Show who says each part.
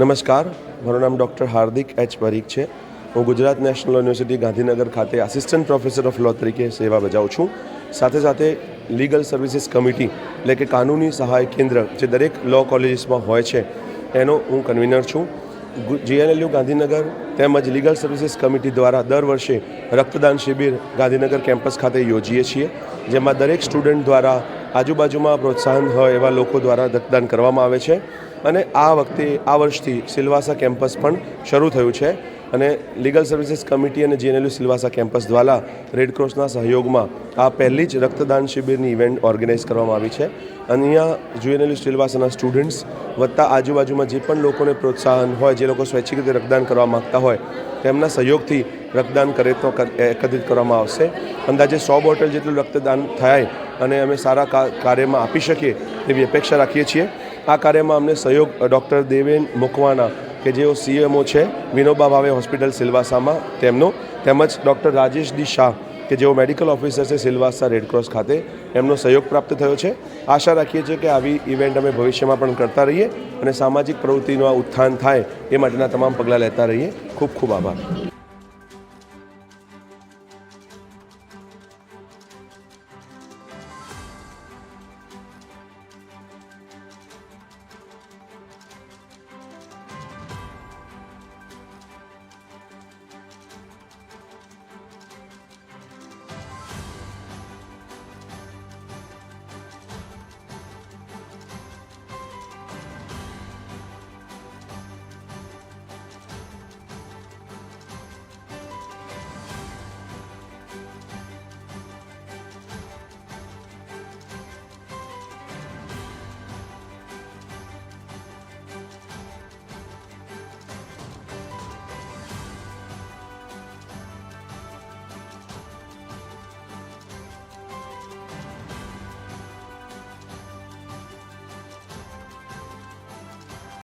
Speaker 1: નમસ્કાર, મારું નામ ડૉક્ટર હાર્દિક એચ પરીખ છે. હું ગુજરાત નેશનલ યુનિવર્સિટી ગાંધીનગર ખાતે આસિસ્ટન્ટ પ્રોફેસર ઓફ લો તરીકે સેવા બજાવું છું. સાથે સાથે લીગલ સર્વિસીસ કમિટી એટલે કે કાનૂની સહાય કેન્દ્ર જે દરેક લો કોલેજીસમાં હોય છે એનો હું કન્વીનર છું. GNLU ગાંધીનગર તેમજ લીગલ સર્વિસીસ કમિટી દ્વારા દર વર્ષે રક્તદાન શિબિર ગાંધીનગર કેમ્પસ ખાતે યોજીએ છીએ, જેમાં દરેક સ્ટુડન્ટ દ્વારા આજુબાજુમાં પ્રોત્સાહન હોય એવા લોકો દ્વારા રક્તદાન કરવામાં આવે છે. અને આ વર્ષથી સિલવાસા કેમ્પસ પણ શરૂ થયું છે અને લીગલ સર્વિસીસ કમિટી અને GNLU સિલવાસા કેમ્પસ દ્વારા રેડક્રોસના સહયોગમાં આ પહેલી જ રક્તદાન શિબિરની ઇવેન્ટ ઓર્ગેનાઇઝ કરવામાં આવી છે. અહીંયા GNLU સિલવાસાના સ્ટુડન્ટ્સ વત્તા આજુબાજુમાં જે પણ લોકોને પ્રોત્સાહન હોય, જે લોકો સ્વૈચ્છિક રીતે રક્તદાન કરવા માગતા હોય તેમના સહયોગથી રક્તદાન એકત્રિત કરવામાં આવશે. અંદાજે 100 બોટલ જેટલું રક્તદાન થાય અને અમે સારા કાર્યમાં આપી શકીએ એવી અપેક્ષા રાખીએ છીએ. આ કાર્યમાં અમને સહયોગ ડૉક્ટર દેવેન મુકવાના કે જેઓ CMO છે વિનોબા ભાવે હોસ્પિટલ સિલવાસામાં તેમનો, તેમજ ડૉક્ટર રાજેશ ડી શાહ કે જેઓ મેડિકલ ઓફિસર છે સિલવાસા રેડક્રોસ ખાતે, એમનો સહયોગ પ્રાપ્ત થયો છે. આશા રાખીએ છીએ કે આવી ઇવેન્ટ અમે ભવિષ્યમાં પણ કરતા રહીએ અને સામાજિક પ્રવૃત્તિનું આ ઉત્થાન થાય એ માટેના તમામ પગલાં લેતા રહીએ. ખૂબ ખૂબ આભાર.